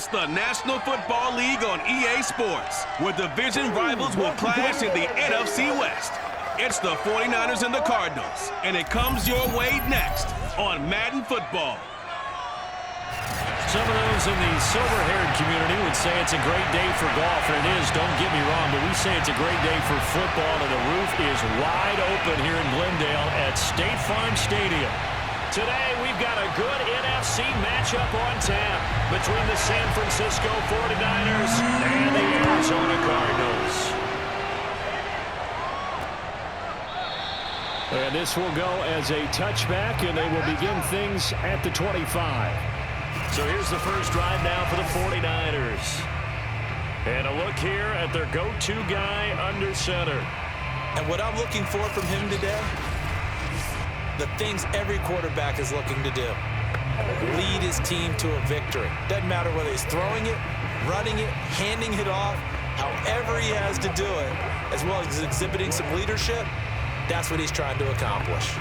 It's the National Football League on EA Sports, where division rivals will clash in the NFC West. It's the 49ers and the Cardinals, and it comes your way next on Madden Football. Some of those in the silver-haired community would say it's a great day for golf, and it is, don't get me wrong, but we say it's a great day for football, and the roof is wide open here in Glendale at State Farm Stadium. Today, we've got a good NFC matchup on tap between the San Francisco 49ers and the Arizona Cardinals. And this will go as a touchback, and they will begin things at the 25. So here's the first drive now for the 49ers. And a look here at their go-to guy under center. And what I'm looking for from him today, the things every quarterback is looking to do. Lead his team to a victory. Doesn't matter whether he's throwing it, running it, handing it off, however he has to do it, as well as exhibiting some leadership, that's what he's trying to accomplish.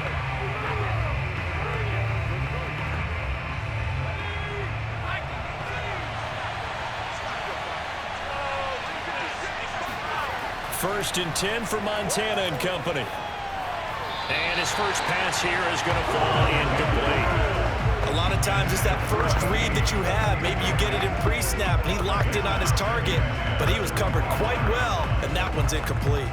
First and 10 for Montana and company. And his first pass here is going to fall incomplete. A lot of times it's that first read that you have. Maybe you get it in pre-snap, and he locked in on his target, but he was covered quite well, and that one's incomplete.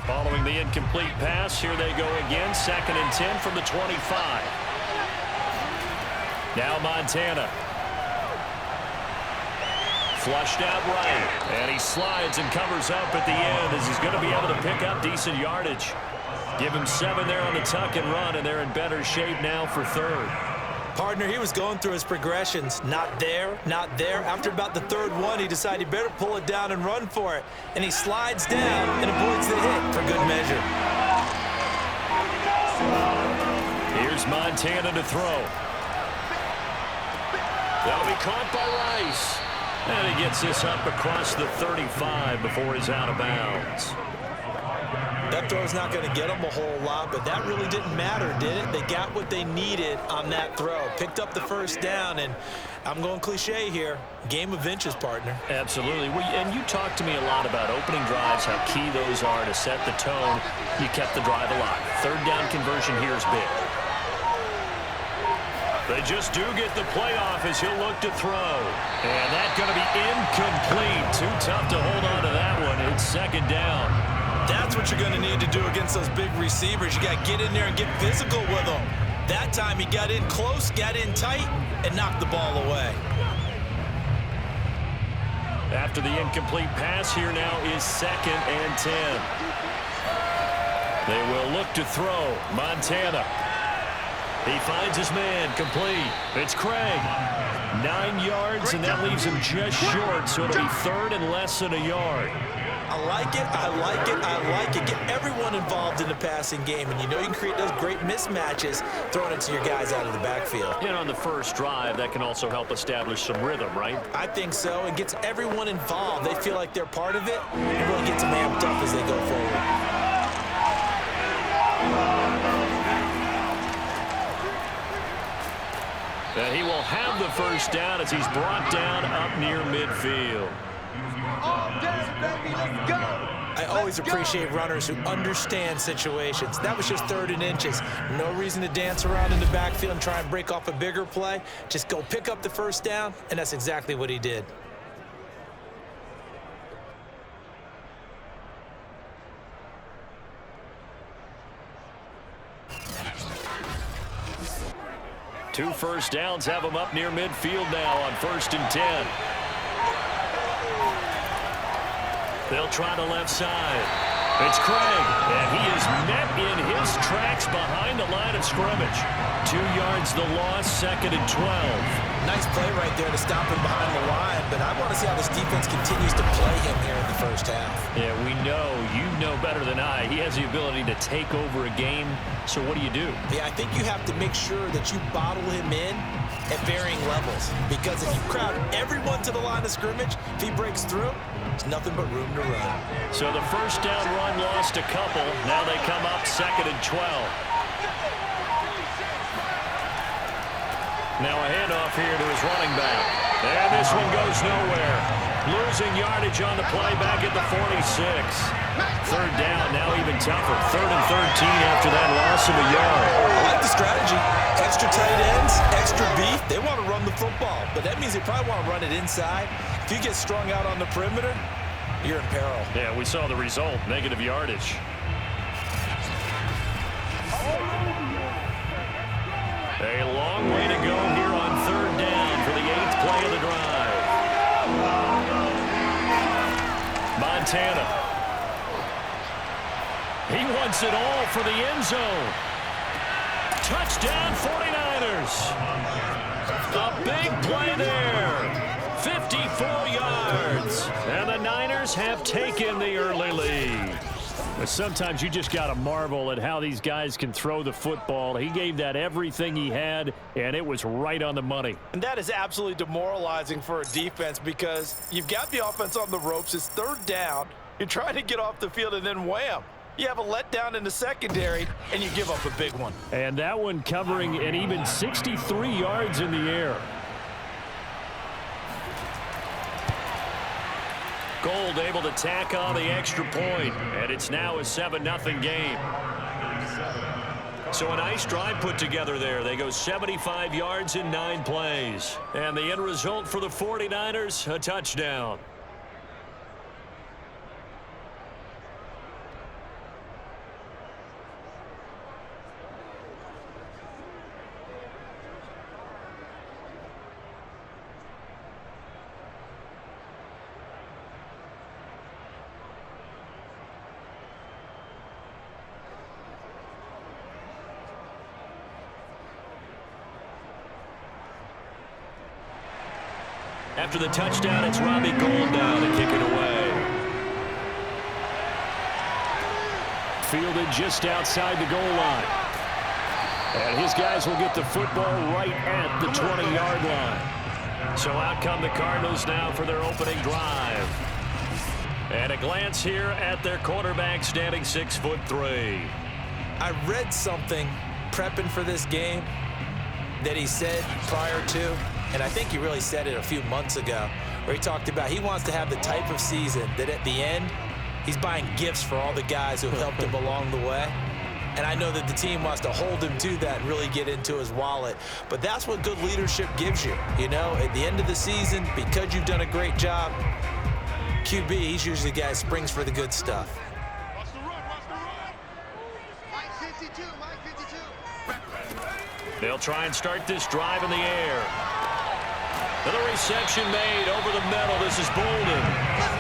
Following the incomplete pass, here they go again. Second and 10 from the 25. Now Montana. Flushed out right, and he slides and covers up at the end as he's going to be able to pick up decent yardage. Give him 7 there on the tuck and run, and they're in better shape now for third. Partner, he was going through his progressions. Not there, not there. After about the third one, he decided he better pull it down and run for it. And he slides down and avoids the hit for good measure. Here's Montana to throw. That'll be caught by Rice. And he gets this up across the 35 before he's out of bounds. That throw's not going to get them a whole lot, but that really didn't matter, did it? They got what they needed on that throw. Picked up the first down, and I'm going cliche here. Game of inches, partner. Absolutely. And you talked to me a lot about opening drives, how key those are to set the tone. You kept the drive alive. Third down conversion here is big. They just do get the playoff as he'll look to throw. And that's going to be incomplete. Too tough to hold on to that one. It's second down. That's what you're going to need to do against those big receivers. You got to get in there and get physical with them. That time he got in close, got in tight, and knocked the ball away. After the incomplete pass, here now is second and 10. They will look to throw. Montana. He finds his man, complete. It's Craig. 9 yards, and that leaves him just short, so it'll be third and less than a yard. I like it, I like it, I like it. Get everyone involved in the passing game, and you know you can create those great mismatches throwing it to your guys out of the backfield. And on the first drive, that can also help establish some rhythm, right? I think so. It gets everyone involved. They feel like they're part of it, and really gets them amped up as they go forward. And he will have the first down as he's brought down up near midfield. I always appreciate runners who understand situations. That was just third and inches. No reason to dance around in the backfield and try and break off a bigger play. Just go pick up the first down, and that's exactly what he did. Two first downs have him up near midfield now on first and 10. They'll try the left side. It's Craig, and he is met in his tracks behind the line of scrimmage. 2 yards the loss, second and 12. Nice play right there to stop him behind the line, but I want to see how this defense continues to play him here in the first half. Yeah, we know, you know better than I, he has the ability to take over a game, so what do you do? Yeah, I think you have to make sure that you bottle him in at varying levels, because if you crowd everyone to the line of scrimmage, if he breaks through, there's nothing but room to run. So the first down run lost a couple, now they come up second and 12. Now a handoff here to his running back. And this one goes nowhere. Losing yardage on the play back at the 46. Third down, now even tougher. 3rd and 13 after that loss of a yard. I like the strategy. Extra tight ends, extra beef. They want to run the football, but that means they probably want to run it inside. If you get strung out on the perimeter, you're in peril. Yeah, we saw the result, negative yardage. A long way to go here on 3rd down for the 8th play of the drive. Montana. He wants it all for the end zone. Touchdown 49ers. A big play there. 54 yards. And the Niners have taken the early lead. But sometimes you just got to marvel at how these guys can throw the football. He gave that everything he had, and it was right on the money. And that is absolutely demoralizing for a defense because you've got the offense on the ropes. It's 3rd down. You're trying to get off the field, and then wham. You have a letdown in the secondary, and you give up a big one. And that one covering an even 63 yards in the air. Gold able to tack on the extra point, and it's now a 7-0 game. So a nice drive put together there. They go 75 yards in 9 plays. And the end result for the 49ers, a touchdown. After the touchdown, it's Robbie Gould now to kick it away. Fielded just outside the goal line. And his guys will get the football right at the 20-yard line. So out come the Cardinals now for their opening drive. And a glance here at their quarterback standing 6'3". I read something prepping for this game that he said prior to, and I think he really said it a few months ago, where he talked about he wants to have the type of season that at the end, he's buying gifts for all the guys who helped him along the way. And I know that the team wants to hold him to that and really get into his wallet. But that's what good leadership gives you. You know, at the end of the season, because you've done a great job, QB, he's usually the guy who springs for the good stuff. They'll try and start this drive in the air. Another reception made over the middle. This is Boldin.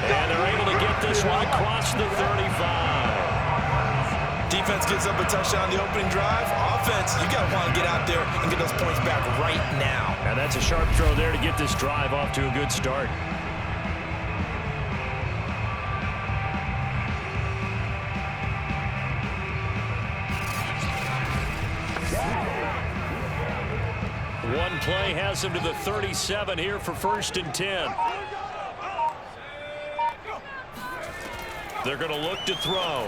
And they're able to get this one across the 35. Defense gives up a touchdown on the opening drive. Offense, you got to want to get out there and get those points back right now. And that's a sharp throw there to get this drive off to a good start. One play has him to the 37 here for 1st and 10. They're going to look to throw.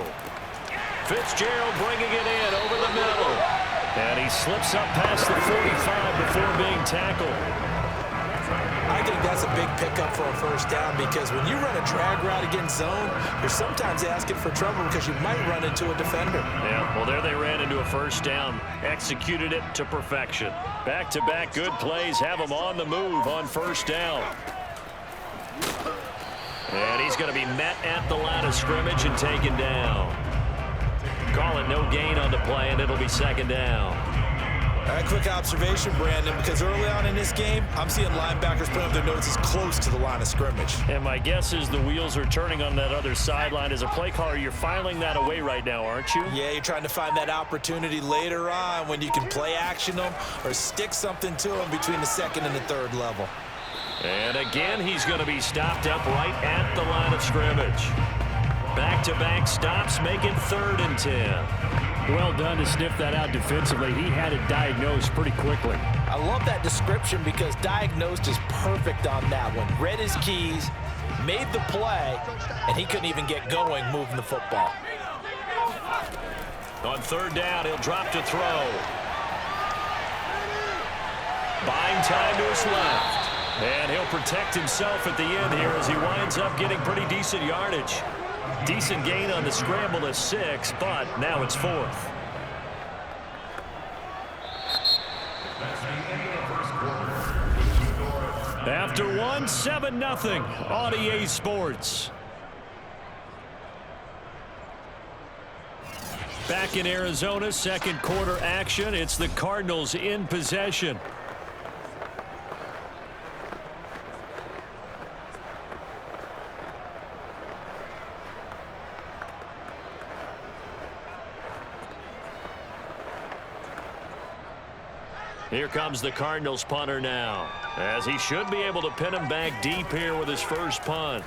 Fitzgerald bringing it in over the middle. And he slips up past the 45 before being tackled. I think that's a big pickup for a 1st down because when you run a drag route against zone, you're sometimes asking for trouble because you might run into a defender. Yeah, well, there they ran into a 1st down. Executed it to perfection. Back-to-back good plays have him on the move on 1st down. And he's going to be met at the line of scrimmage and taken down. Call it no gain on the play, and it'll be 2nd down. A quick observation, Brandon, because early on in this game, I'm seeing linebackers putting up their noses close to the line of scrimmage. And my guess is the wheels are turning on that other sideline. As a play caller, you're filing that away right now, aren't you? Yeah, you're trying to find that opportunity later on when you can play action them or stick something to them between the 2nd and the 3rd level. And again, he's going to be stopped up right at the line of scrimmage. Back-to-back stops, making 3rd and 10. Well done to sniff that out defensively. He had it diagnosed pretty quickly. I love that description because diagnosed is perfect on that one. Read his keys, made the play, and he couldn't even get going moving the football. On 3rd down, he'll drop to throw. Buying time to his left. And he'll protect himself at the end here as he winds up getting pretty decent yardage. Decent gain on the scramble to 6, but now it's 4th. After one, 7-0 on EA Sports. Back in Arizona, second quarter action. It's the Cardinals in possession. Here comes the Cardinals punter now, as he should be able to pin him back deep here with his first punt.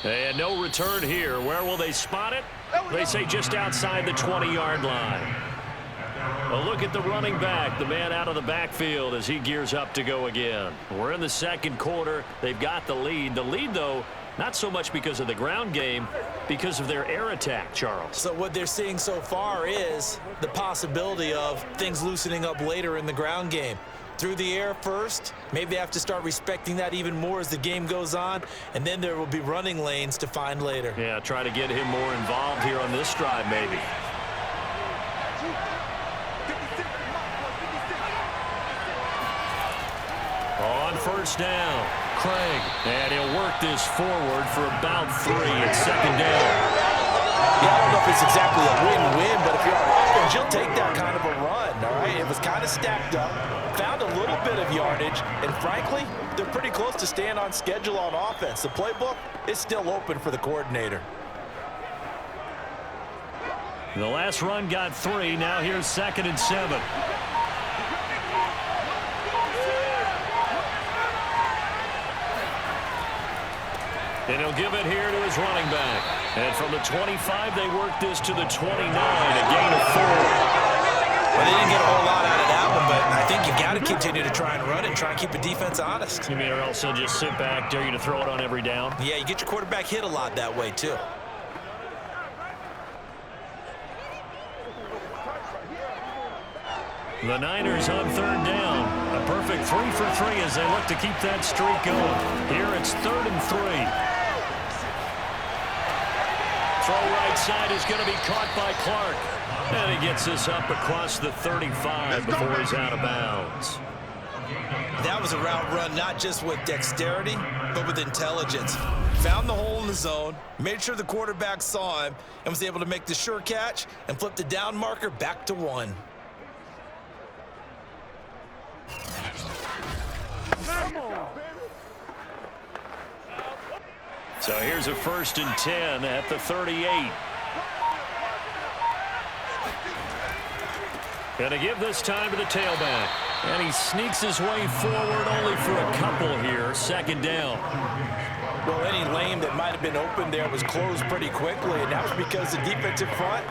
And no return here. Where will they spot it? They say just outside the 20-yard line. A look at the running back, the man out of the backfield as he gears up to go again. We're in the second quarter. They've got the lead. The lead, though, not so much because of the ground game, because of their air attack, Charles. So what they're seeing so far is the possibility of things loosening up later in the ground game. Through the air first, maybe they have to start respecting that even more as the game goes on, and then there will be running lanes to find later. Yeah, try to get him more involved here on this drive maybe. On first down, Craig, and he'll work this forward for about 3 at second down. Yeah, I don't know if it's exactly a win-win, but if you're on offense, you'll take that kind of a run, all right? It was kind of stacked up, found a little bit of yardage, and frankly, they're pretty close to staying on schedule on offense. The playbook is still open for the coordinator. The last run got 3. Now here's 2nd and 7. And he'll give it here to his running back. And from the 25, they work this to the 29, a gain of 4. Well, they didn't get a whole lot out of that one, but I think you got to continue to try and run it and try and keep the defense honest. You mean, or else they'll just sit back, dare you to throw it on every down? Yeah, you get your quarterback hit a lot that way, too. The Niners on 3rd down. A perfect 3 for 3 as they look to keep that streak going. Here it's 3rd and 3. Throw right side is going to be caught by Clark. And he gets this up across the 35 before he's out of bounds. That was a route run not just with dexterity, but with intelligence. Found the hole in the zone, made sure the quarterback saw him, and was able to make the sure catch and flip the down marker back to 1. So here's a 1st and 10 at the 38. Going to give this time to the tailback. And he sneaks his way forward only for a couple here. 2nd down. Well, any lane that might have been open there was closed pretty quickly, and that was because the defensive front,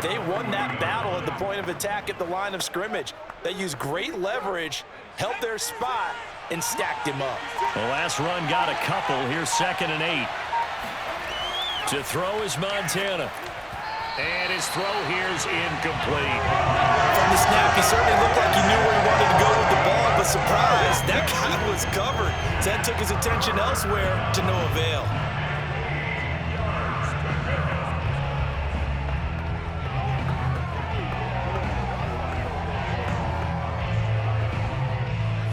they won that battle at the point of attack at the line of scrimmage. They used great leverage, held their spot, and stacked him up. The last run got a couple. Here's 2nd and 8. To throw is Montana. And his throw here is incomplete. From the snap, he certainly looked like he knew where he wanted to go with the ball, but surprise, that guy was covered. So that took his attention elsewhere to no avail.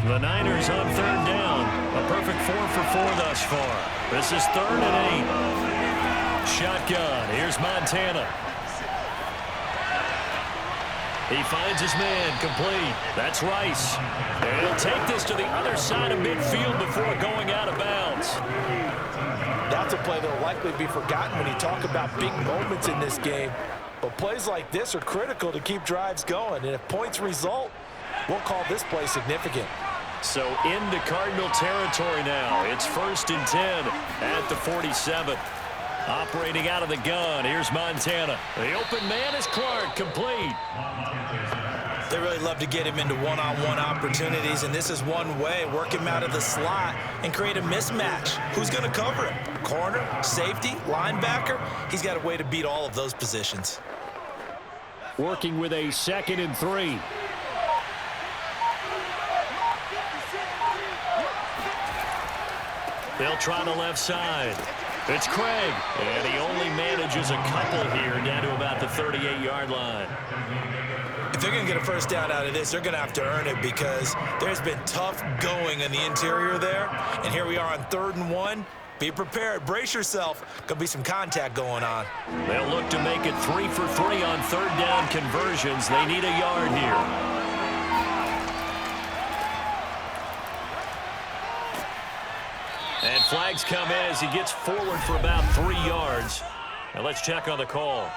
The Niners on 3rd down. A perfect 4 for 4 thus far. This is 3rd and 8. Shotgun. Here's Montana. He finds his man complete. That's Rice. And he'll take this to the other side of midfield before going out of bounds. That's a play that will likely be forgotten when you talk about big moments in this game. But plays like this are critical to keep drives going. And if points result, we'll call this play significant. So into Cardinal territory now. It's 1st and 10 at the 47. Operating out of the gun. Here's Montana. The open man is Clark. Complete. They really love to get him into one-on-one opportunities, and this is one way. Work him out of the slot and create a mismatch. Who's going to cover him? Corner, safety, linebacker? He's got a way to beat all of those positions. Working with a 2nd and 3. They'll try the left side. It's Craig, and he only manages a couple here down to about the 38-yard line. If they're going to get a first down out of this, they're going to have to earn it because there's been tough going in the interior there. And here we are on 3rd and 1. Be prepared. Brace yourself. Going to be some contact going on. They'll look to make it 3 for 3 on 3rd down conversions. They need a yard here. And flags come in as he gets forward for about 3 yards. Now let's check on the call.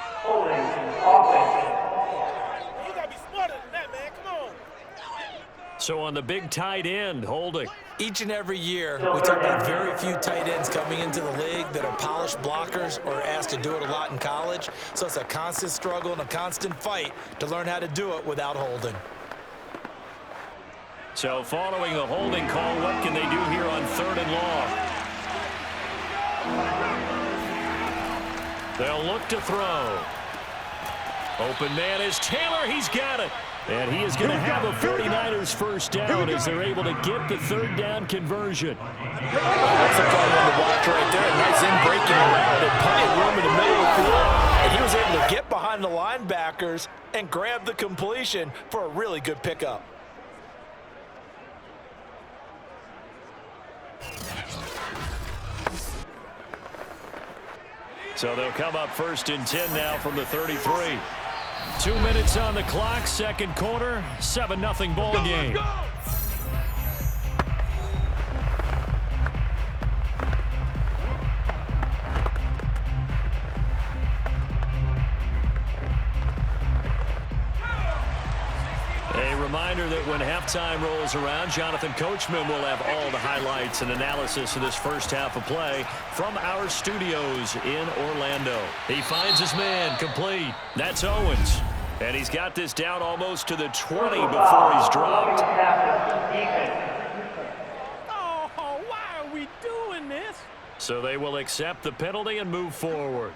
So on the big tight end, holding. Each and every year, we talk about very few tight ends coming into the league that are polished blockers or asked to do it a lot in college. So it's a constant struggle and a constant fight to learn how to do it without holding. So following the holding call, what can they do here on 3rd and long? They'll look to throw. Open man is Taylor. He's got it. And he is going to have a 49ers first down as they're able to get the 3rd down conversion. That's a fun one to watch right there. Nice in-breaking around and plenty of room in the middle of the field. And he was able to get behind the linebackers and grab the completion for a really good pickup. So they'll come up 1st and 10 now from the 33. 2 minutes on the clock, 2nd quarter, 7-0 ball game. A reminder that when halftime rolls around, Jonathan Coachman will have all the highlights and analysis of this first half of play from our studios in Orlando. He finds his man complete. That's Owens. And he's got this down almost to the 20 before he's dropped. Oh, why are we doing this? So they will accept the penalty and move forward.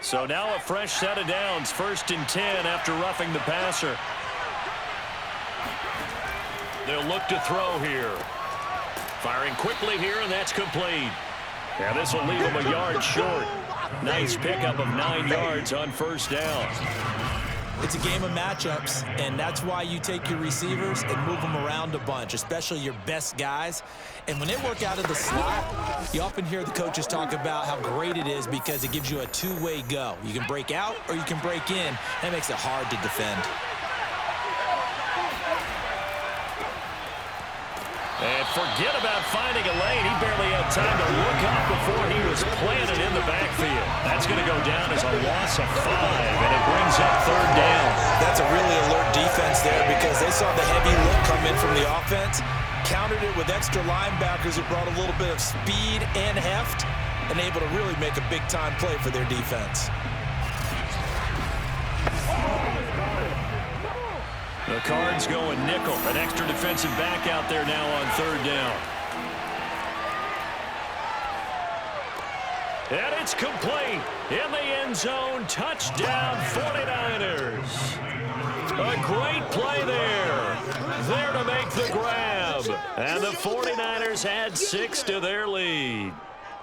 So now a fresh set of downs, 1st and 10 after roughing the passer. They'll look to throw here. Firing quickly here, and that's complete. Now this will leave him a yard short. Nice pickup of 9 yards on 1st down. It's a game of matchups, and that's why you take your receivers and move them around a bunch, especially your best guys. And when they work out of the slot, you often hear the coaches talk about how great it is because it gives you a two-way go. You can break out or you can break in. That makes it hard to defend. And forget about finding a lane. He barely had time to look up before he was planted in the backfield. That's going to go down as a loss of 5, and it brings up 3rd down. That's a really alert defense there because they saw the heavy look come in from the offense, countered it with extra linebackers who brought a little bit of speed and heft, and able to really make a big-time play for their defense. The Cards going nickel. An extra defensive back out there now on 3rd down. And it's complete. In the end zone. Touchdown 49ers. A great play there. There to make the grab. And the 49ers add 6 to their lead.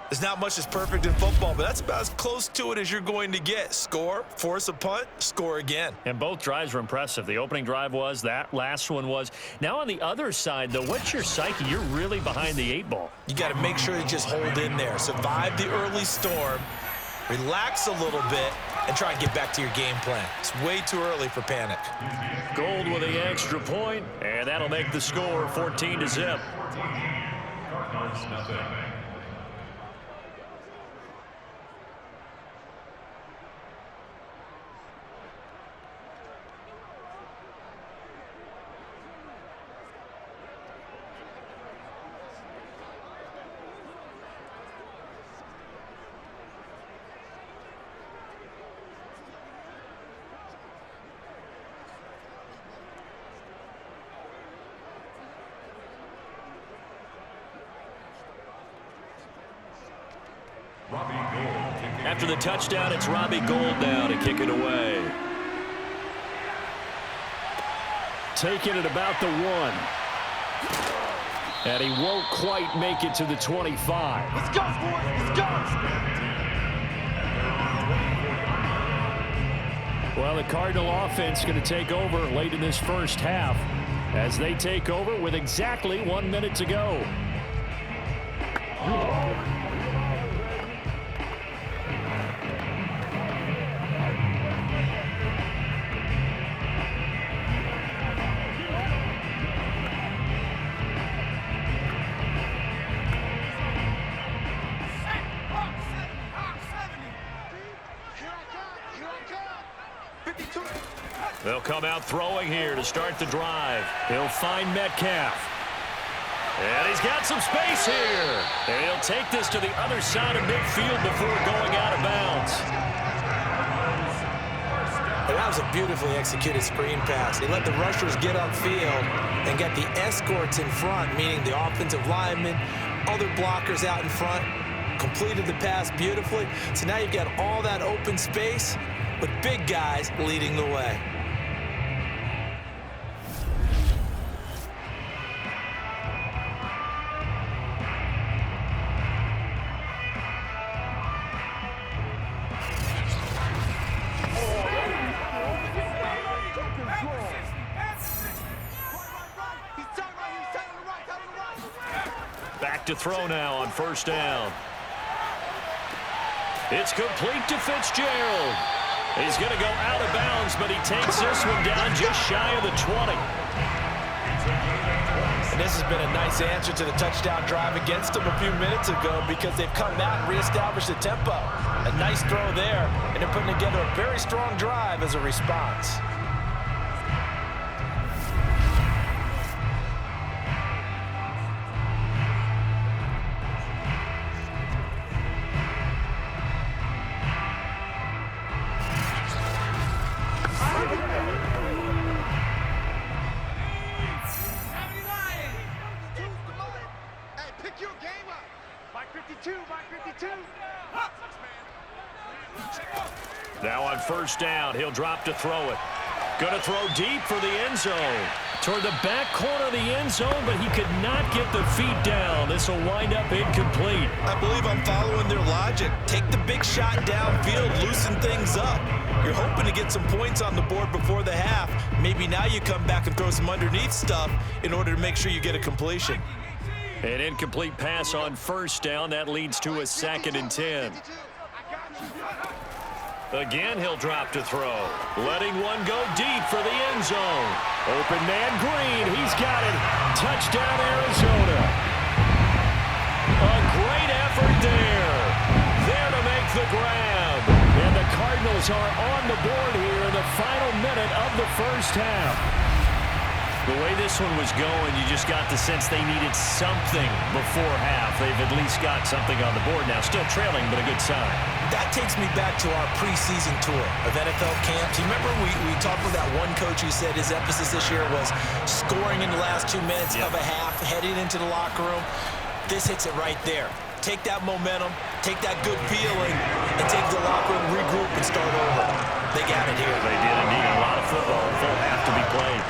There's not much that's perfect in football, but that's about as close to it as you're going to get. Score, force a punt, score again. And both drives were impressive. The opening drive was, that last one was. Now on the other side, though, what's your psyche? You're really behind the 8 ball. You got to make sure you just hold in there. Survive the early storm, relax a little bit, and try and get back to your game plan. It's way too early for panic. Gold with the extra point, and that'll make the score 14-0. Robbie Gould After the touchdown, it's Robbie Gould now to kick it away. Taking it about the 1. And he won't quite make it to the 25. Let's go, boys. Let's go. Well, the Cardinal offense going to take over late in this first half as they take over with exactly 1 minute to go. They'll come out throwing here to start the drive. He'll find Metcalf. And he's got some space here. And he'll take this to the other side of midfield before going out of bounds. And that was a beautifully executed screen pass. He let the rushers get upfield and got the escorts in front, meaning the offensive linemen, other blockers out in front, completed the pass beautifully. So now you've got all that open space with big guys leading the way. Back to throw now on first down. It's complete to Fitzgerald. He's going to go out of bounds, but he takes this one down just shy of the 20. And this has been a nice answer to the touchdown drive against them a few minutes ago because they've come out and reestablished the tempo. A nice throw there, and they're putting together a very strong drive as a response. Now on first down, he'll drop to throw it. Going to throw deep for the end zone. Toward the back corner of the end zone, but he could not get the feet down. This will wind up incomplete. I believe I'm following their logic. Take the big shot downfield, loosen things up. You're hoping to get some points on the board before the half. Maybe now you come back and throw some underneath stuff in order to make sure you get a completion. An incomplete pass on first down. That leads to a 2nd and 10. Again, he'll drop to throw. Letting one go deep for the end zone. Open man Green. He's got it. Touchdown, Arizona. A great effort there. There to make the grab. And the Cardinals are on the board here in the final minute of the first half. The way this one was going, you just got the sense they needed something before half. They've at least got something on the board now. Still trailing, but a good sign. That takes me back to our preseason tour of NFL camps. You remember we talked with that one coach who said his emphasis this year was scoring in the last 2 minutes of a half, heading into the locker room. This hits it right there. Take that momentum, take that good feeling, and take the locker room, regroup, and start over. They got it here. They did indeed. A lot of football, full half to be played.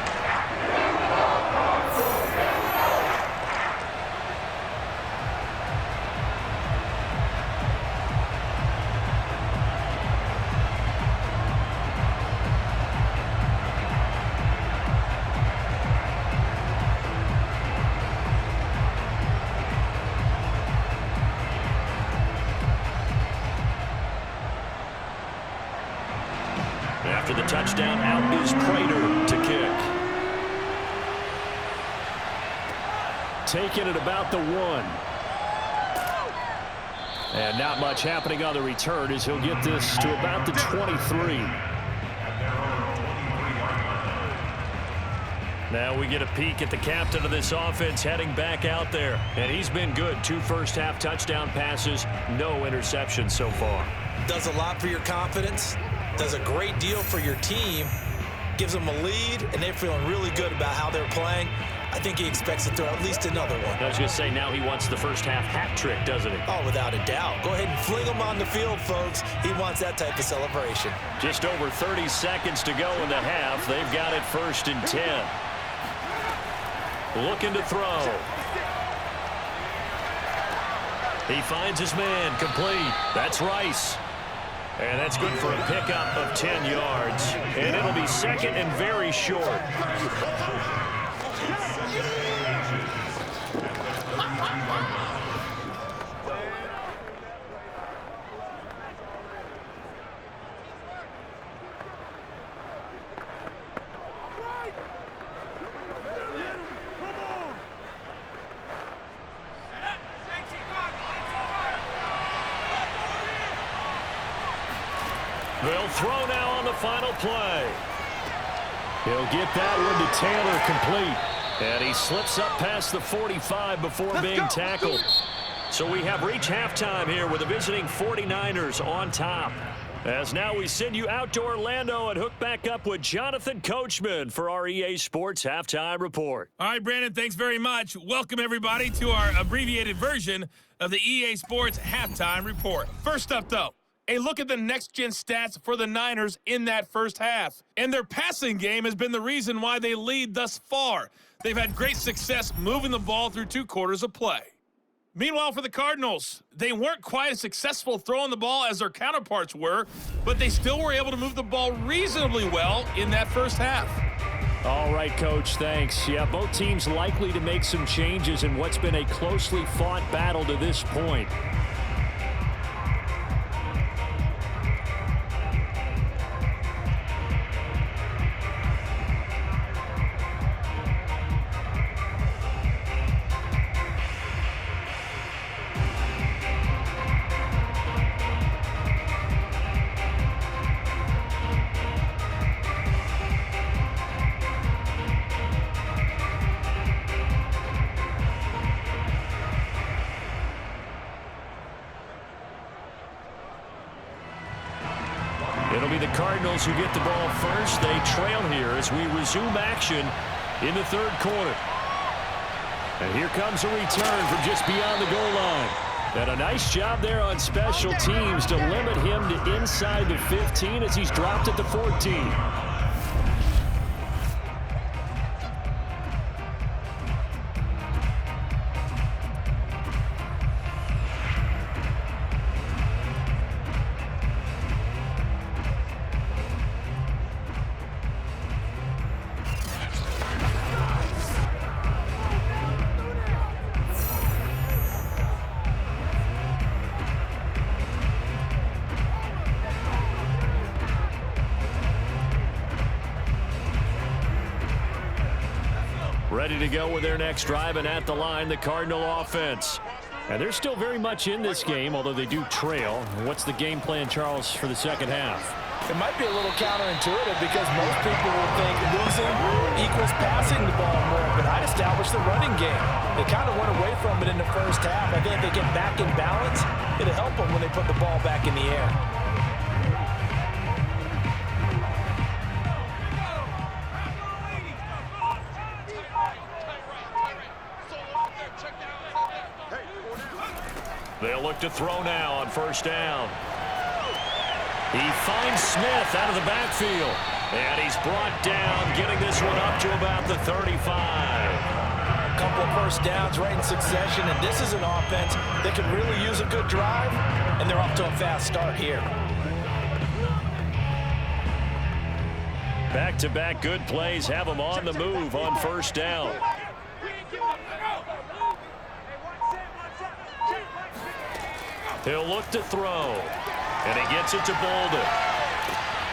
After the touchdown, out is Prater to kick. Taking it about the 1. And not much happening on the return as he'll get this to about the 23. Now we get a peek at the captain of this offense heading back out there. And he's been good. 2 first-half touchdown passes, no interceptions so far. Does a lot for your confidence. Does a great deal for your team. Gives them a lead, and they're feeling really good about how they're playing. I think he expects to throw at least another one. I was going to say, now he wants the first half hat trick, doesn't he? Oh, without a doubt. Go ahead and fling him on the field, folks. He wants that type of celebration. Just over 30 seconds to go in the half. They've got it 1st and 10. Looking to throw. He finds his man, complete. That's Rice. And that's good for a pickup of 10 yards. And it'll be 2nd and very short. They'll throw now on the final play. He'll get that one to Taylor, complete. And he slips up past the 45 before being tackled. So we have reached halftime here with the visiting 49ers on top. As now we send you out to Orlando and hook back up with Jonathan Coachman for our EA Sports Halftime Report. All right, Brandon, thanks very much. Welcome, everybody, to our abbreviated version of the EA Sports Halftime Report. First up, though, a look at the next-gen stats for the Niners in that first half. And their passing game has been the reason why they lead thus far. They've had great success moving the ball through 2 quarters of play. Meanwhile, for the Cardinals, they weren't quite as successful throwing the ball as their counterparts were, but they still were able to move the ball reasonably well in that first half. All right, Coach, thanks. Yeah, both teams likely to make some changes in what's been a closely fought battle to this point. It'll be the Cardinals who get the ball first. They trail here as we resume action in the 3rd quarter. And here comes a return from just beyond the goal line. And a nice job there on special teams to limit him to inside the 15 as he's dropped at the 14. Ready to go with their next drive, and at the line, the Cardinal offense. And they're still very much in this game, although they do trail. What's the game plan, Charles, for the second half? It might be a little counterintuitive because most people will think losing equals passing the ball more, but I'd establish the running game. They kind of went away from it in the first half. I think if they get back in balance, it'll help them when they put the ball back in the air. They'll look to throw now on first down. He finds Smith out of the backfield. And he's brought down, getting this one up to about the 35. A couple of first downs right in succession, and this is an offense that can really use a good drive, and they're off to a fast start here. Back-to-back good plays have them on the move on first down. He'll look to throw, and he gets it to Boldin.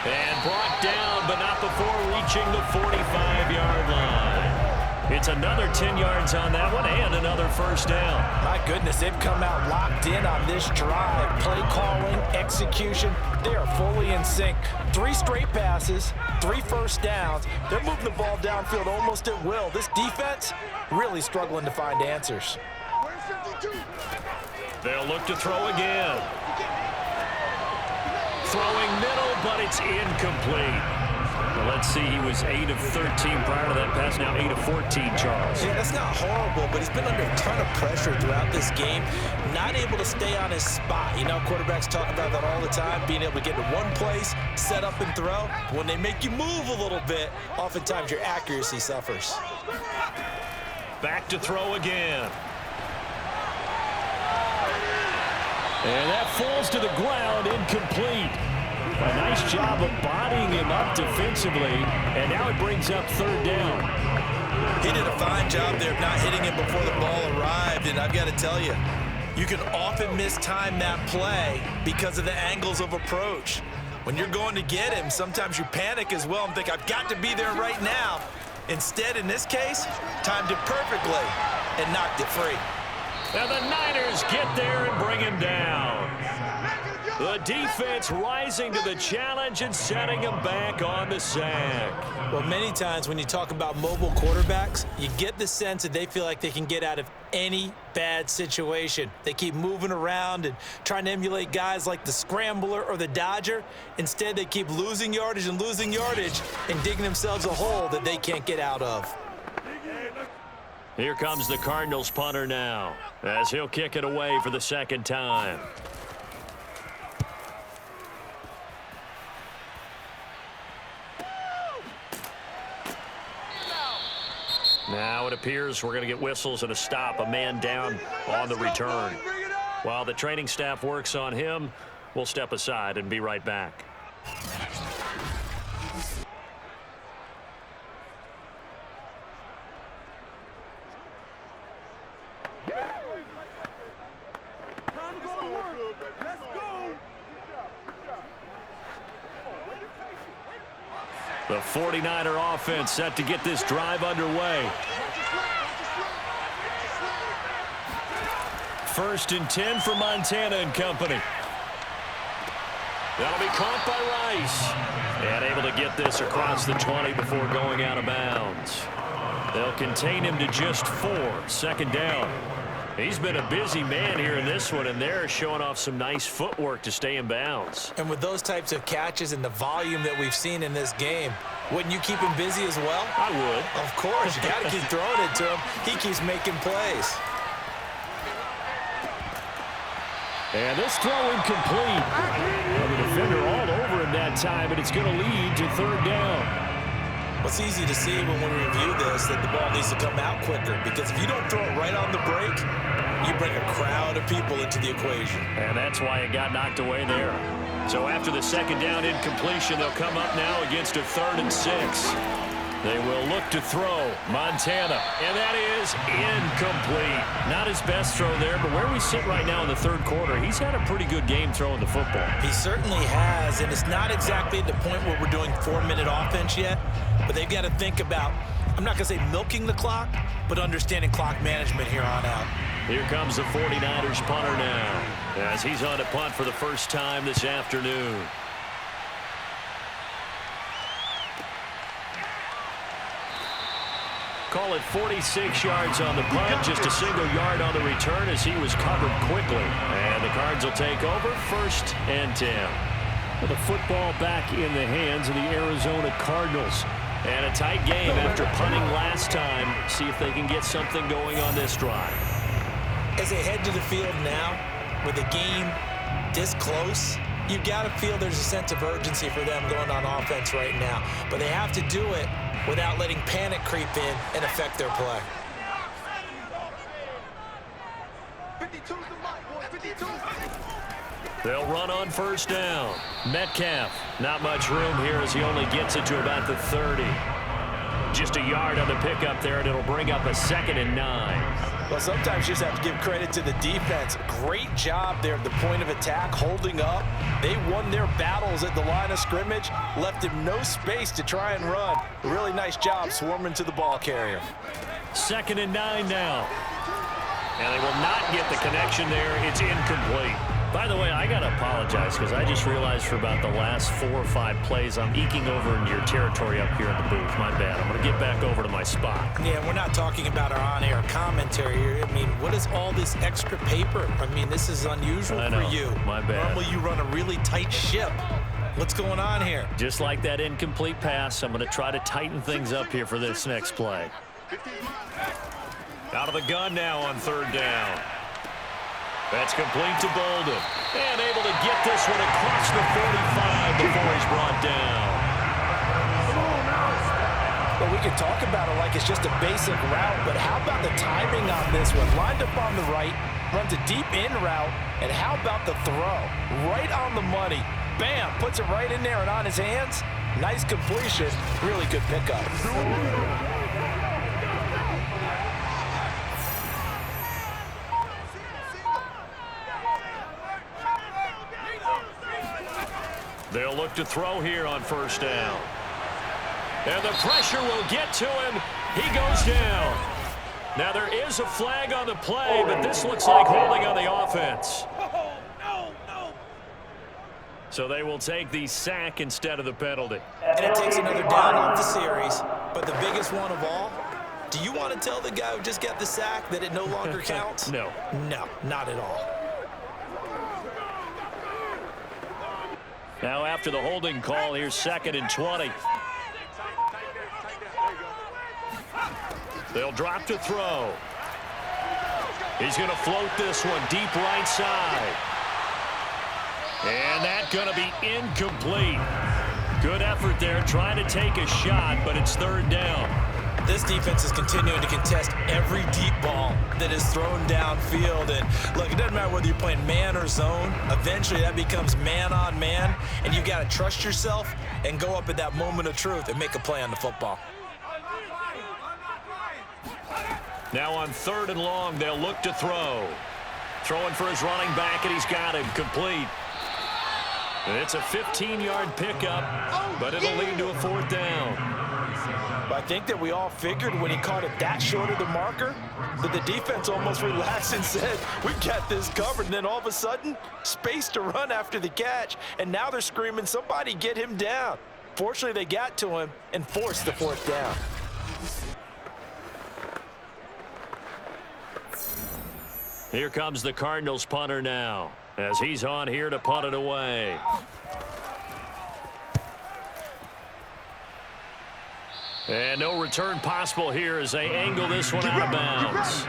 And brought down, but not before reaching the 45-yard line. It's another 10 yards on that one, and another first down. My goodness, they've come out locked in on this drive. Play calling, execution, they are fully in sync. 3 straight passes, 3 first downs. They're moving the ball downfield almost at will. This defense really struggling to find answers. They'll look to throw again. Throwing middle, but it's incomplete. Well, let's see, he was 8 of 13 prior to that pass, now 8 of 14, Charles. Yeah, that's not horrible, but he's been under a ton of pressure throughout this game, not able to stay on his spot. You know, quarterbacks talk about that all the time, being able to get to one place, set up and throw. When they make you move a little bit, oftentimes your accuracy suffers. Back to throw again. And that falls to the ground, incomplete. A nice job of bodying him up defensively, and now it brings up third down. He did a fine job there of not hitting him before the ball arrived, and I've got to tell you, you can often mistime that play because of the angles of approach. When you're going to get him, sometimes you panic as well and think, I've got to be there right now. Instead, in this case, timed it perfectly and knocked it free. And the Niners get there and bring him down. The defense rising to the challenge and setting him back on the sack. Well, many times when you talk about mobile quarterbacks, you get the sense that they feel like they can get out of any bad situation. They keep moving around and trying to emulate guys like the Scrambler or the Dodger. Instead, they keep losing yardage and digging themselves a hole that they can't get out of. Here comes the Cardinals punter now, as he'll kick it away for the second time. Now it appears we're going to get whistles and a stop, a man down on the return. While the training staff works on him, we'll step aside and be right back. The 49er offense set to get this drive underway. 1st and 10 for Montana and company. That'll be caught by Rice. And able to get this across the 20 before going out of bounds. They'll contain him to just 4. 2nd down. He's been a busy man here in this one, and they're showing off some nice footwork to stay in bounds. And with those types of catches and the volume that we've seen in this game, wouldn't you keep him busy as well? I would. Of course. You got to keep throwing it to him. He keeps making plays. And this throw incomplete. Well, the defender all over him that time, but it's going to lead to 3rd down. Well, it's easy to see when we review this that the ball needs to come out quicker, because if you don't throw it right on the break, you bring a crowd of people into the equation. And that's why it got knocked away there. So after the 2nd down incompletion, they'll come up now against a 3rd and 6. They will look to throw. Montana, and that is incomplete. Not his best throw there, but where we sit right now in the 3rd quarter, he's had a pretty good game throwing the football. He certainly has, and it's not exactly at the point where we're doing 4-minute offense yet, but they've got to think about, I'm not going to say milking the clock, but understanding clock management here on out. Here comes the 49ers punter now, as he's on a punt for the first time this afternoon. Call it 46 yards on the punt, just a single yard on the return as he was covered quickly. And the Cards will take over, 1st and 10. With the football back in the hands of the Arizona Cardinals. And a tight game after punting last time. See if they can get something going on this drive. As they head to the field now, with the game this close, you've got to feel there's a sense of urgency for them going on offense right now. But they have to do it without letting panic creep in and affect their play. They'll run on 1st down. Metcalf, not much room here as he only gets it to about the 30. Just a yard on the pickup there, and it'll bring up a 2nd and 9. Well, sometimes you just have to give credit to the defense. Great job there at the point of attack, holding up. They won their battles at the line of scrimmage, left him no space to try and run. A really nice job swarming to the ball carrier. 2nd and 9 now. And they will not get the connection there. It's incomplete. By the way, I got to apologize because I just realized for about the last 4 or 5 plays, I'm eking over into your territory up here in the booth. My bad. I'm going to get back over to my spot. Yeah, we're not talking about our on-air commentary here. I mean, what is all this extra paper? I mean, this is unusual for you. My bad. Normally you run a really tight ship. What's going on here? Just like that incomplete pass, I'm going to try to tighten things up here for this next play. Out of the gun now on 3rd down. That's complete to Boldin. And able to get this one across the 45 before he's brought down. Well, we could talk about it like it's just a basic route, but how about the timing on this one? Lined up on the right, runs a deep in route, and how about the throw? Right on the money. Bam, puts it right in there and on his hands. Nice completion, really good pickup. They'll look to throw here on 1st down. And the pressure will get to him. He goes down. Now there is a flag on the play, but this looks like holding on the offense. So they will take the sack instead of the penalty. And it takes another down off the series. But the biggest one of all, do you want to tell the guy who just got the sack that it no longer counts? No. No, not at all. Now after the holding call, here's 2nd and 20. They'll drop to throw. He's going to float this one deep right side. And that's going to be incomplete. Good effort there, trying to take a shot, but it's 3rd down. This defense is continuing to contest every deep ball that is thrown downfield. And look, it doesn't matter whether you're playing man or zone. Eventually that becomes man on man, and you got to trust yourself and go up at that moment of truth and make a play on the football. Now on 3rd and long, they'll look to throw. Throwing for his running back, and he's got him complete. And it's a 15-yard pickup, but it'll lead to a 4th down. I think that we all figured when he caught it that short of the marker that the defense almost relaxed and said, we got this covered. And then all of a sudden, space to run after the catch. And now they're screaming, somebody get him down. Fortunately, they got to him and forced the 4th down. Here comes the Cardinals punter now, as he's on here to punt it away. And no return possible here as they angle this one out of bounds.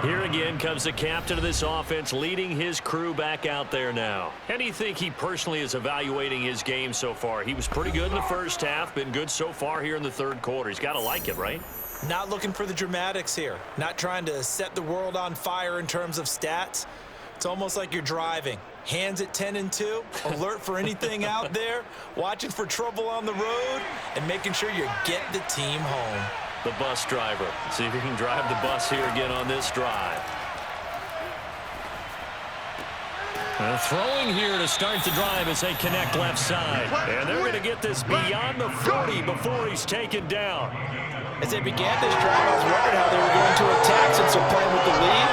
Here again comes the captain of this offense, leading his crew back out there now. How do you think he personally is evaluating his game so far? He was pretty good in the 1st half, been good so far here in the 3rd quarter. He's got to like it, right? Not looking for the dramatics here. Not trying to set the world on fire in terms of stats. It's almost like you're driving. Hands at 10 and 2, alert for anything out there, watching for trouble on the road, and making sure you get the team home. The bus driver. See if he can drive the bus here again on this drive. And throwing here to start the drive as they connect left side. And they're going to get this beyond the 40 before he's taken down. As they began this drive, I was wondering how they were going to attack since they're playing with the lead.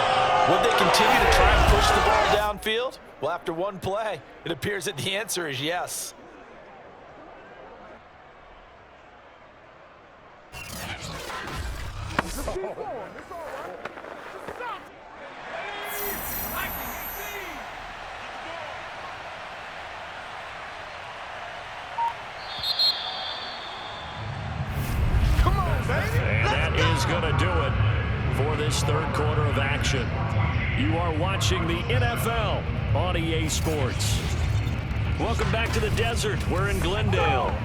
Would they continue to try and push the ball downfield? Well, after one play, it appears that the answer is yes. And that is going to do it for this 3rd quarter of action. You are watching the NFL on EA Sports. Welcome back to the desert. We're in Glendale.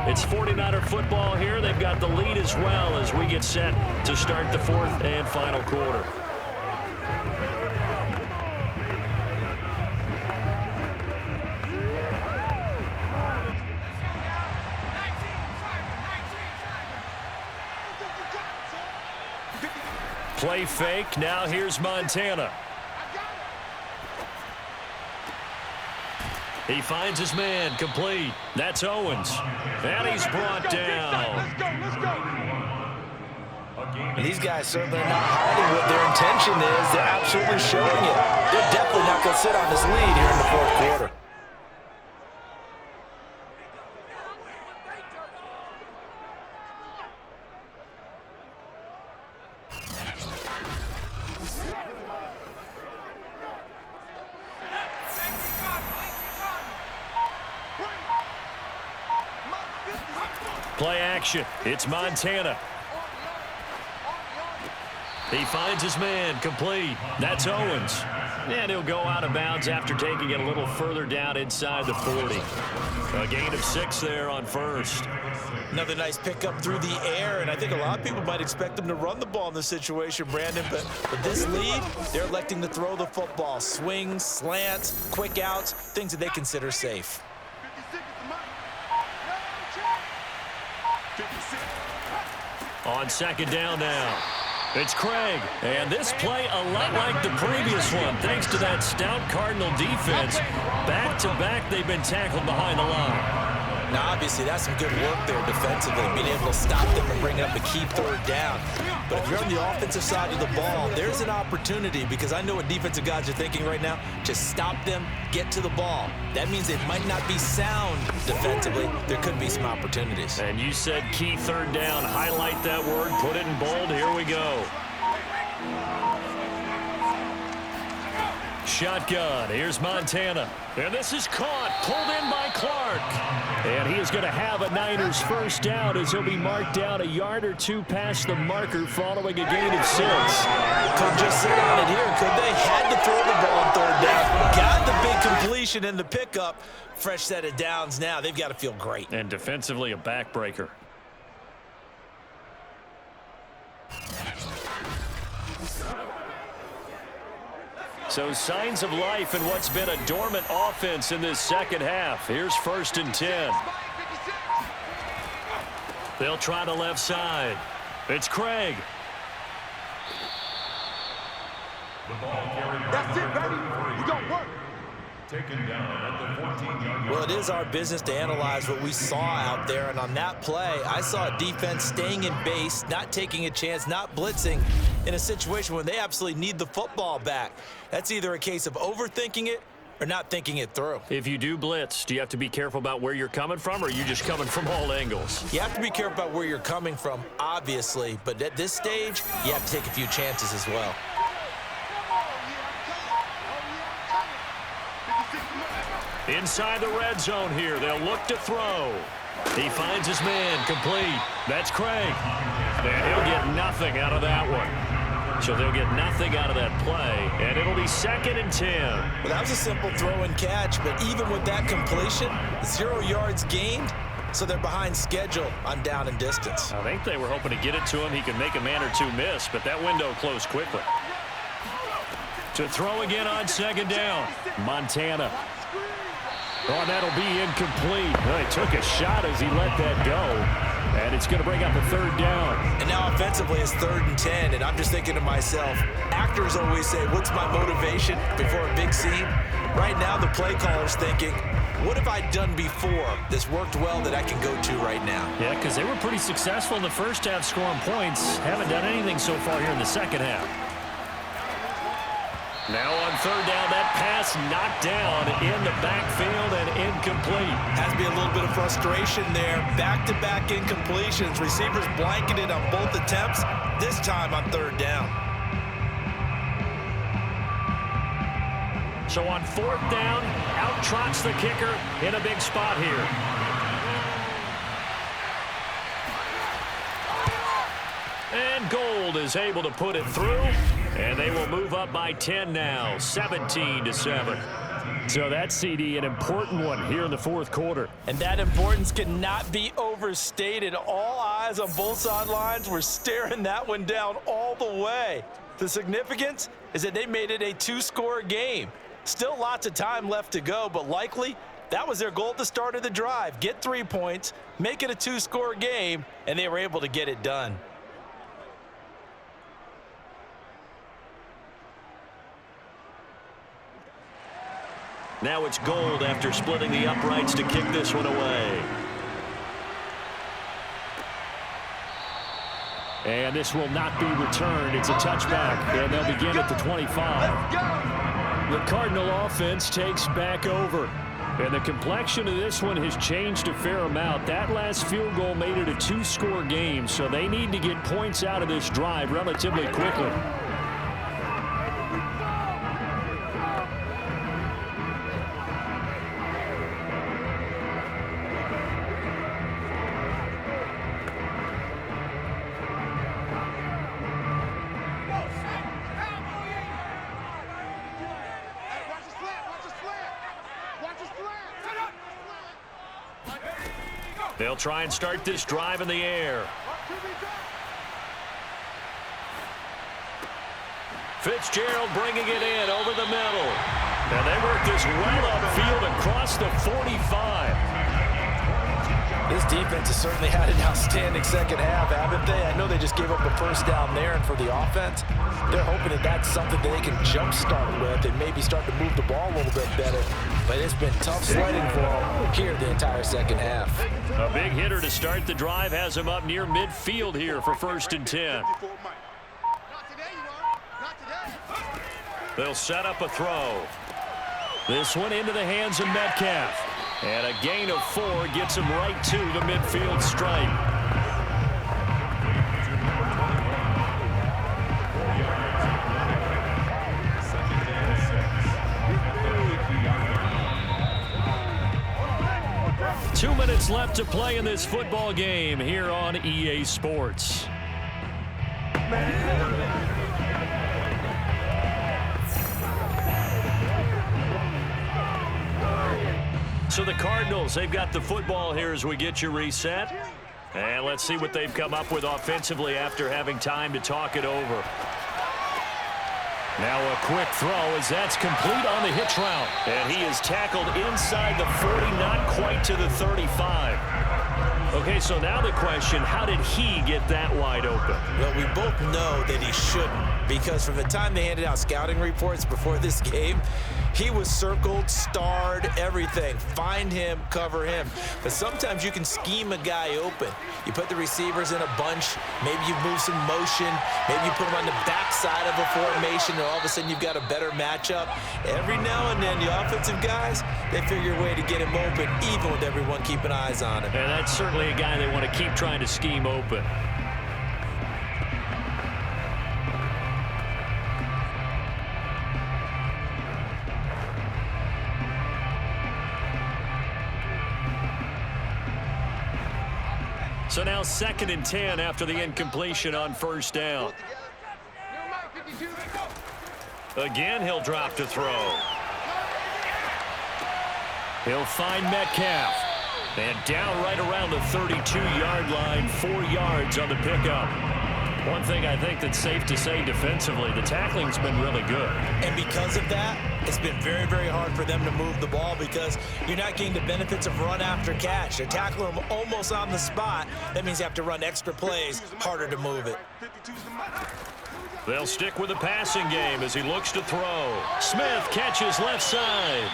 It's 49er football here. They've got the lead as well as we get set to start the 4th and final quarter. Play fake. Now here's Montana. He finds his man complete. That's Owens. And he's brought down. And these guys certainly are not hiding what their intention is. They're absolutely showing it. They're definitely not going to sit on this lead here in the fourth quarter. Play action. It's Montana. He finds his man, complete. That's Owens. And he'll go out of bounds after taking it a little further down inside the 40. A gain of 6 there on first. Another nice pickup through the air, and I think a lot of people might expect them to run the ball in this situation, Brandon, but with this lead, they're electing to throw the football. Swings, slants, quick outs, things that they consider safe. On second down now. It's Craig. And this play a lot like the previous one, thanks to that stout Cardinal defense. Back-to-back, they've been tackled behind the line. Now, obviously, that's some good work there defensively, being able to stop them and bring up a key third down. But if you're on the offensive side of the ball, there's an opportunity, because I know what defensive guys are thinking right now. Just stop them, get to the ball. That means it might not be sound defensively. There could be some opportunities. And you said key third down. Highlight that word, put it in bold. Here we go. Shotgun. Here's Montana. And this is caught. Pulled in by Clark. And he is going to have a Niners first down as he'll be marked down a yard or two past the marker following a gain of 6. Could just sit on it here, could they? Had to throw the ball on third down. Got the big completion in the pickup. Fresh set of downs now. They've got to feel great. And defensively a backbreaker. So signs of life in what's been a dormant offense in this second half. Here's 1st and 10. They'll try the left side. It's Craig. That's it, baby. We don't work. Taken down at the 14-yard line. Well, it is our business to analyze what we saw out there, and on that play, I saw a defense staying in base, not taking a chance, not blitzing in a situation where they absolutely need the football back. That's either a case of overthinking it or not thinking it through. If you do blitz, do you have to be careful about where you're coming from, or are you just coming from all angles? You have to be careful about where you're coming from, obviously, but at this stage, you have to take a few chances as well. Inside the red zone here, they'll look to throw. He finds his man, complete. That's Craig. And he'll get nothing out of that one. So they'll get nothing out of that play, and it'll be 2nd and 10. Well, that was a simple throw and catch, but even with that completion, 0 yards gained, so they're behind schedule on down and distance. I think they were hoping to get it to him. He could make a man or two miss, but that window closed quickly. To throw again on 2nd down, Montana. Oh, and that'll be incomplete. Well, he took a shot as he let that go. And it's going to bring up a 3rd down. And now offensively it's 3rd and 10. And I'm just thinking to myself, actors always say, what's my motivation before a big scene? Right now the play caller's thinking, what have I done before that's worked well that I can go to right now? Yeah, because they were pretty successful in the first half scoring points. Haven't done anything so far here in the second half. Now on 3rd down, that pass knocked down in the backfield and incomplete. Has to be a little bit of frustration there. Back-to-back incompletions. Receivers blanketed on both attempts, this time on 3rd down. So on 4th down, out trots the kicker in a big spot here. And Gold is able to put it through, and they will move up by 10 now, 17-7. So that CD, an important one here in the 4th quarter. And that importance cannot be overstated. All eyes on both sidelines were staring that one down all the way. The significance is that they made it a 2-score game. Still lots of time left to go, but likely that was their goal at the start of the drive. Get 3 points, make it a 2-score game, and they were able to get it done. Now it's Gold after splitting the uprights to kick this one away. And this will not be returned. It's a touchback, and they'll begin at the 25. The Cardinal offense takes back over. And the complexion of this one has changed a fair amount. That last field goal made it a 2-score game, so they need to get points out of this drive relatively quickly. They'll try and start this drive in the air. Fitzgerald bringing it in over the middle. And they work this well upfield across the 45. This defense has certainly had an outstanding second half, haven't they? I know they just gave up a first down there, and for the offense, they're hoping that that's something that they can jumpstart with and maybe start to move the ball a little bit better. But it's been tough sledding for them here the entire second half. A big hitter to start the drive has him up near midfield here for 1st and 10. They'll set up a throw. This one into the hands of Metcalf. And a gain of 4 gets him right to the midfield stripe. Two minutes left to play in this football game here on EA Sports. So the Cardinals, they've got the football here as we get you reset. And let's see what they've come up with offensively after having time to talk it over. Now a quick throw as that's complete on the hitch route. And he is tackled inside the 40, not quite to the 35. Okay, so now the question, how did he get that wide open? Well, we both know that he shouldn't, because from the time they handed out scouting reports before this game, he was circled, starred, everything. Find him, cover him. But sometimes you can scheme a guy open. You put the receivers in a bunch. Maybe you move some motion. Maybe you put them on the backside of a formation, and all of a sudden you've got a better matchup. Every now and then, the offensive guys, they figure a way to get him open, even with everyone keeping eyes on him. And that's certainly a guy they want to keep trying to scheme open. So now 2nd and 10 after the incompletion on 1st down. Again, he'll drop to throw. He'll find Metcalf. And down right around the 32-yard line, 4 yards on the pickup. One thing I think that's safe to say defensively, the tackling's been really good. And because of that, it's been very, very hard for them to move the ball because you're not getting the benefits of run after catch. They're tackling them almost on the spot. That means you have to run extra plays, harder to move it. They'll stick with the passing game as he looks to throw. Smith catches left side.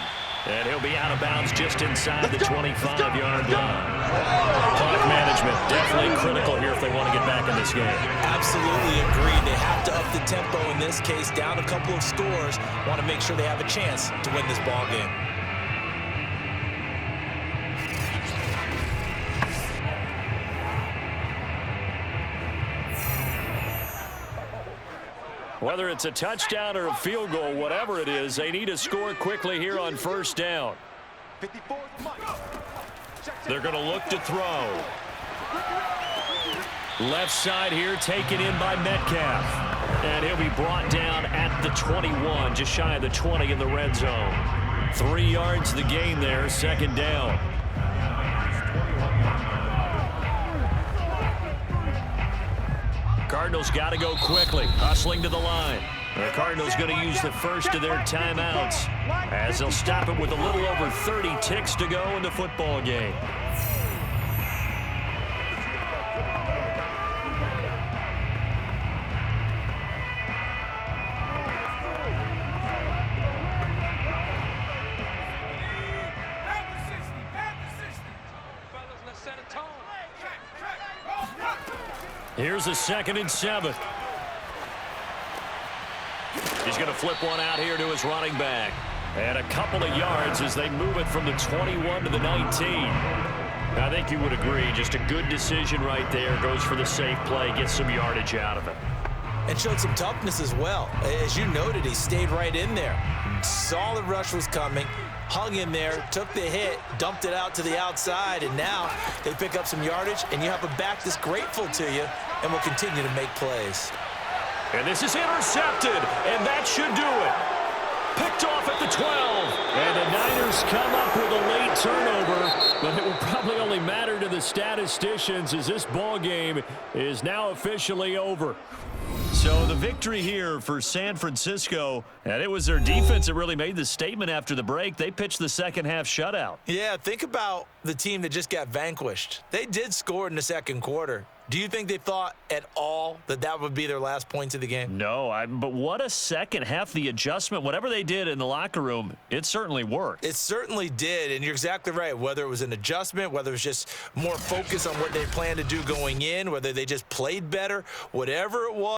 And he'll be out of bounds just inside the 25-yard line. Clock management definitely critical here if they want to get back in this game. Absolutely agreed. They have to up the tempo in this case, down a couple of scores. Want to make sure they have a chance to win this ball game. Whether it's a touchdown or a field goal, whatever it is, they need to score quickly here on 1st down. They're going to look to throw. Left side here taken in by Metcalf. And he'll be brought down at the 21, just shy of the 20 in the red zone. 3 yards the gain there, 2nd down. Cardinals got to go quickly, hustling to the line. The Cardinals going to use the first of their timeouts as they'll stop it with a little over 30 ticks to go in the football game. Here's a 2nd and 7. He's going to flip one out here to his running back. And a couple of yards as they move it from the 21 to the 19. I think you would agree, just a good decision right there. Goes for the safe play, gets some yardage out of it. And showed some toughness as well. As you noted, he stayed right in there. Saw the rush was coming, hung in there, took the hit, dumped it out to the outside, and now they pick up some yardage, and you have a back that's grateful to you and will continue to make plays. And this is intercepted, and that should do it. Picked off at the 12. And the Niners come up with a late turnover, but it will probably only matter to the statisticians as this ball game is now officially over. So the victory here for San Francisco, and it was their defense that really made the statement after the break. They pitched the second half shutout. Yeah, think about the team that just got vanquished. They did score in the second quarter. Do you think they thought at all that that would be their last points of the game? No, but what a second half. The adjustment, whatever they did in the locker room, it certainly worked. It certainly did, and you're exactly right. Whether it was an adjustment, whether it was just more focus on what they planned to do going in, whether they just played better, whatever it was.